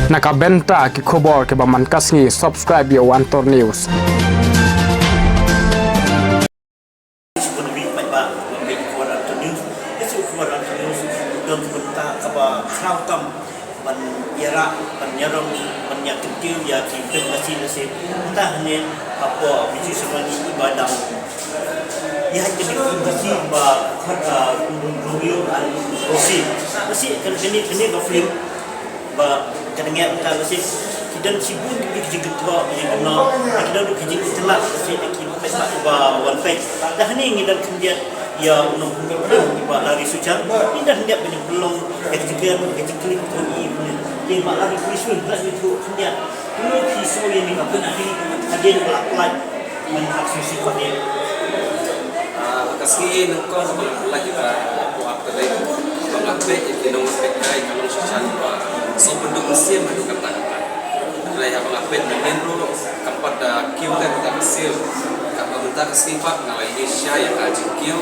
Nakabenta ki khobor ke baman kasngi subscribe yo Antor News. Man ira man yarong man yakin ya kita masih entah ni apa biji semani ibadah ya jadi biji ba Romeo and Rosie masih kini ke film ba kadangnya kita masih kita sibuk di ketua di mana kita duduk kerja telat masih kita ba one page dah ni ngidan kemudian ya unang belum iba lari sucan ini dah dia banyak belum klik tu ini mak lari kuisun belas itu kemudian dulu kisah yang ni apa nanti ada yang pelak menhasil sifatnya kasi nungkong sebelum kita buat terlebih mengapai kita mengapai kalau sucan so penduk musim ada kata-kata adalah yang mengapai mengenru kepada kiu dan kita hasil bentar sifat ngalai Asia yang aji kiu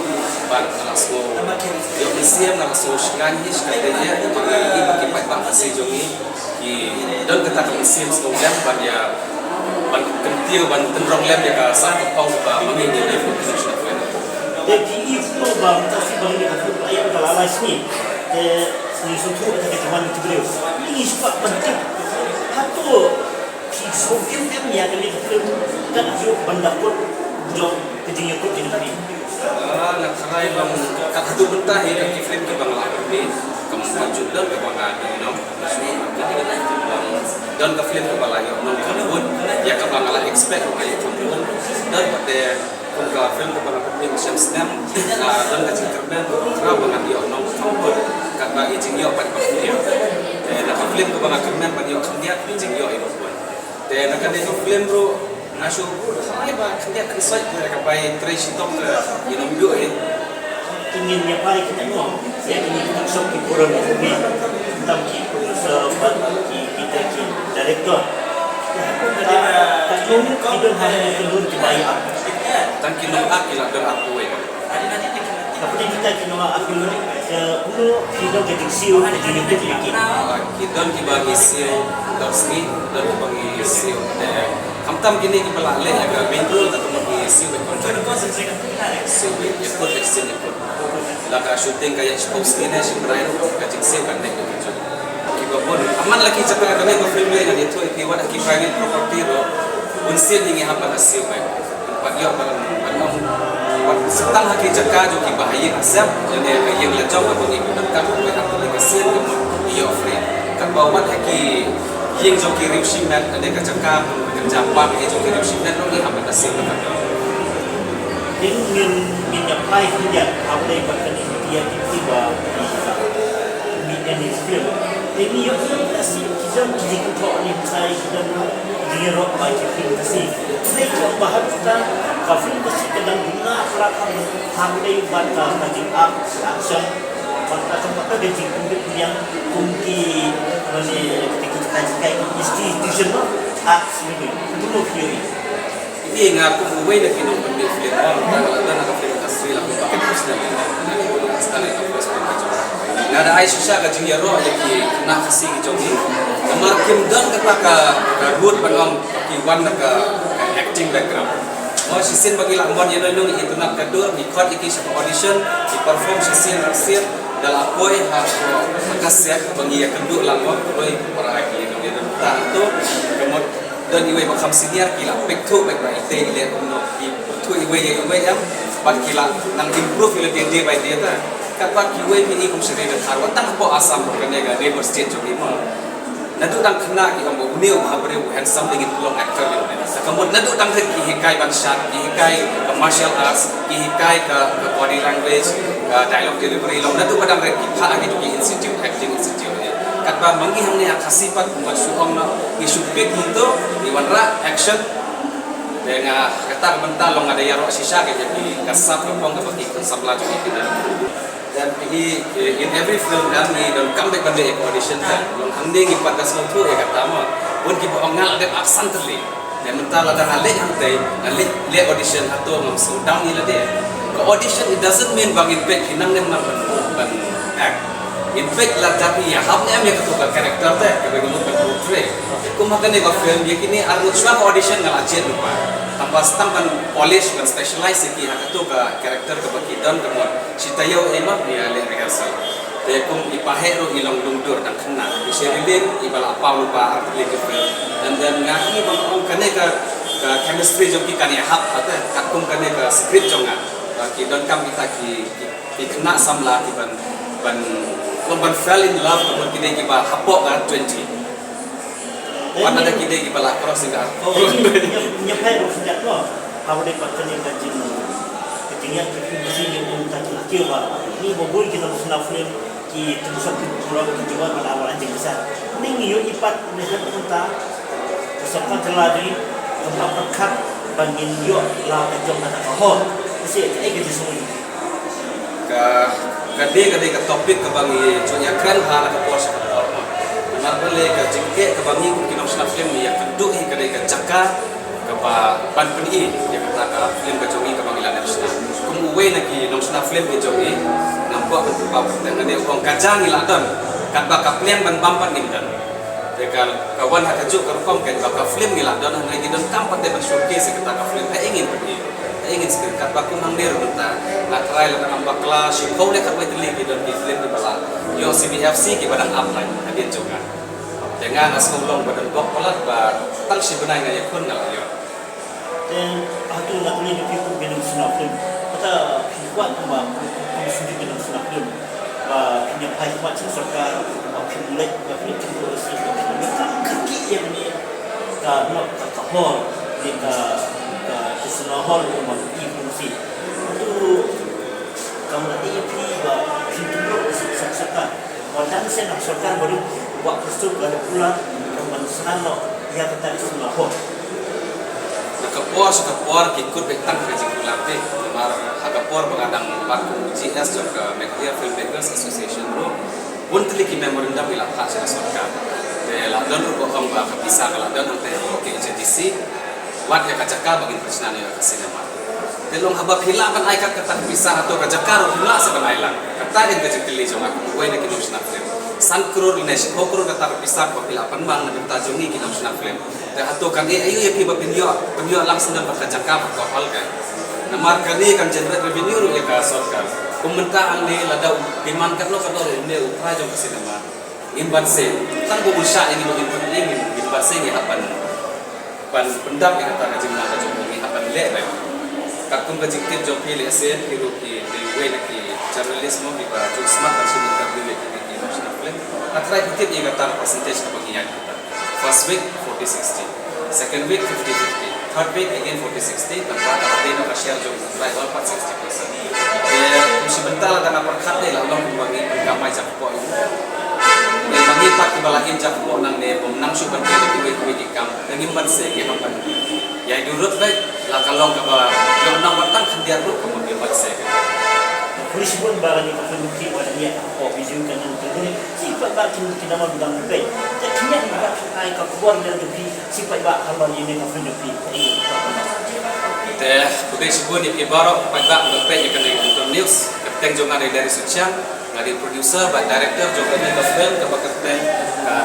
ban alasmo yo musim alasmo shkani shkadenya ini bagi pak masih jongi ki dan kita musim slogan ban ya ban kentil ban tenrong lem ya ka sa kepong ba mangini ni Indonesia jadi itu bang kasih bang ni aku ayat kalalai sini ni suatu kita kawan itu beliau ini sebab penting satu sofian dia ya kali itu kan aku pendapat belum kejadian kot ini tadi. Nak sarai bang kat satu betah ya kat film ke bang lah ni keempat juta ke bang ada nom. Jadi dan ke film ke bang lah nom kampun ya ke bang lah expect kali kampun dan pada ke film ke bang ni macam snap dan ke cerita kerap bang dia nom kampun kat bang ijing yo pada film. Dan ke film ke bang kermen bang yo kemudian ijing yo itu pun. Dan nak ada film bro Nasib saya bah dia tak sesuai dengan kapai trace top yang nombor ingin nyapai kita no ya ini kita sok di kurang ini tentang kita director tak mungkin kita hanya telur dibayar dan kita akilah berapu tapi kita kena akil dulu kita jadi siu jadi kita dibagi siu dorsni dan dibagi siu Kamtam kini kita lalai agak bintang atau mungkin siu berkontrak siu ikut eksin ikut laka shooting kayak post ini si Brian kacik siu kan dek gitu kita pun aman lagi cakap kami ke film lain itu iwan aki private property lo unsil ini apa siu baik pagi apa setang lagi cakap jo bahaya asap jadi yang lecok apa ni datang ke apa lagi siu iyo free kan bawa lagi yang jo kirim simen ada cakap Japan itu kirim simen ni apa nasib kan ingin menyapai dia apa yang bahkan dia tiba di film ini yang nasib kita jadi kau ni saya kita dia rock baca film nasib saya coba kita film nasib kadang guna pelakon hamil bantah bagi action bantah tempat ada di yang kunci mana ketika kita institution ini dulu theory ini ngaku buat nak minum benda film orang dan nak film asli lah pakai personal style apa sebagainya nggak ada Aisyah ke junior roh lagi nak kasih jogi kamar Kim dan kata ke root pangam kiwan ke acting background oh sisin bagi lawan yang lalu itu nak kedua record iki sebuah audition di perform sisin dalam koi kasih bagi yang kedua lawan koi para lagi itu dia tak tu kemudian dan iwe bakam senior kila pektu baik baik ite ile ono tu iwe yang pat kila nang improve ile day by day ta kata iwe ini kum seri dan harwa tang po asam kene ga neighbor state jo lima nadu tang kena ki ambo new habre handsome dengan long actor ile kemudian nadu tang ki hikai ban shot ki hikai martial arts ki hikai ke body language dialogue delivery long nadu padang ki pha agi ki institute acting institute kata mangi hamne khasipat masuhong na isu big itu diwanra action dengan kata bentar long ada yaro sisa jadi kasap kepong ke bagi sabla juga kita dan ini in every film kami dan comeback pada audition kan long hande ngi pada semua kata mah pun kita ongal ada aksan terli dan bentar ada hal yang tei le audition atau ngam down ni lah dia ke audition it doesn't mean bangin back hinang nem nak ban act in fact la tapi ya hamnya me ketua karakter teh kebetulan portray kumakan ni film ya kini arut suaka audition ngal ajen lupa tambah stampan polish dan specialize ki ketua karakter ke bagi dan kemudian citayo emang dia le rehearsal dia kum ipahe ro ilang lungdur dan kena diserilin ibala apa lupa arti ke film dan ngaki bang kane ke chemistry jom ki kan ya hap ata kakum kane ke script jonga ki don kam kita ki kena samla ki ban lomban fell in love kemudian kita ki ba hapok kan 20 Wana dah kita kita lah crossing kan. Oh, nyampai ro sejak tu. Awak dapat tanya kaji. Ketinggian kita mesti yang tak kira ba. Ni bobol kita mesti film ki terusap pulau kejuan pada awal anjing besar. Ni yo ipat nehat unta. Peserta terlari tempat pekat bangin yo la kejong kata kahor. Mesti kaji semua. Kade topik ke bangi contohnya kan hal ke pos Narbale ke jengke ke bangi kinong snap film yang kedua kade ke cakar ke ban peni yang kata ke film ke jongi ke bangi lan nasional kemuwe naki nong snap film ke jongi nampak ba dengan dia orang kajang iladon kat ba kaplian ban bampan nimdan dekat kawan hak kajuk ke rukom kan ba film iladon hang lagi don kampat de showcase kata ke film ingin pergi ingin sekali kat bakum hang der bentar nak try la nang bakla shikau le kat wetli ki don film di bala yo CBFC ki badang apply hadin juga dengan asulong badan bok polat ba tang si benai ngai kun ngal yo dan atu nak ni people binung snap film kata kuat ba sudi binung snap film ba punya pai kuat serta ba pilih ba pilih terus kaki yang ni ka no ka hol di ka kesenahol rumah fungsi itu kamu nanti ini ba pintu serta wadah saya nak serta baru buat postur ada pula kamu senang ia kata kesenahol Kapor kikut betang kerja kulate mar hakapor pengadang parku GS juga Media Filmmakers Association ro untli ki memorandum ila khas sarkar de la don ro ko ba kapisa kala don ante ke JTC wat ya kacaka bagi presnan ya sinema de long habab hilaban ai kat kata pisah atau kacaka ro hila sa banailang kata din ke jekli jong aku koy na kinus na film sankror linesh hokror kata pisah ko hilapan bang na tajongi kinus na film de atau kan ayo ya pi ba penyo langsung dan kacaka ko hal kan namar kali kan generate revenue ro ya ka sarkar pemerintahan ni ladau dimankan lo kador ini upaya jong ke sinema imban se tan bo bulsha ini bagi penting imban se ni apan pan pendam yang kata kaji mana jong ni apan le baik kakum kaji kit jong pilih sen hiru ki the way ki journalism bi ba jong smart kan sini tak boleh ki national film atrai kit ni kata percentage ke bagian kita first week 40-60 second week 50-50 third week again 40-60 tempat ada nak share jong try all part 60% sebentar dan apa kata lah orang bagi gamai jakpo ini bagi pak kebalain jakpo nang ne nang sukan ke di kam dengan banse ke apa ya durut baik lah kalau ke yo nang batang kendiar ru kemudian banse polis pun barang ni kalau mungkin wadanya oh video kan ini sifat bagi kita nama bidang baik jadinya juga ai ka kuat dan tu sifat bak kalau ini ka film ini teh budaya sebut ni ibarat pada berpek yang kena untuk news kapten jong ada dari Suciang dari producer by director jong ada film ke kapten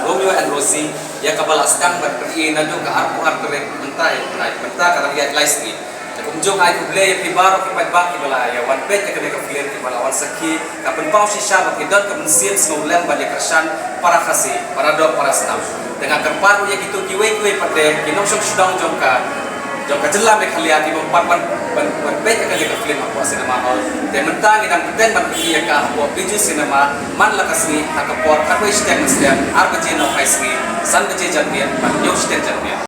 Romeo and Rosie ya kabala stang berperi nado ke arpu mentai mentah kata dia lais ni kumjong ai kuble ibarat pada kibala ya one page kena ke film kibala wan saki kapen pau sisa bakidon ke mesin snowland balik kersan para khasi para dok para staff dengan kerparu ya gitu kiwe pada kinong sok sedang jongka jom kajelam dek kalian di ban baik akan dek film apa sinema hall dan mentang dan peten ban pergi ke apa biju sinema man la kasni hakapor kakwe stem arbaje no kaisni san baje janbian ban yo stem janbian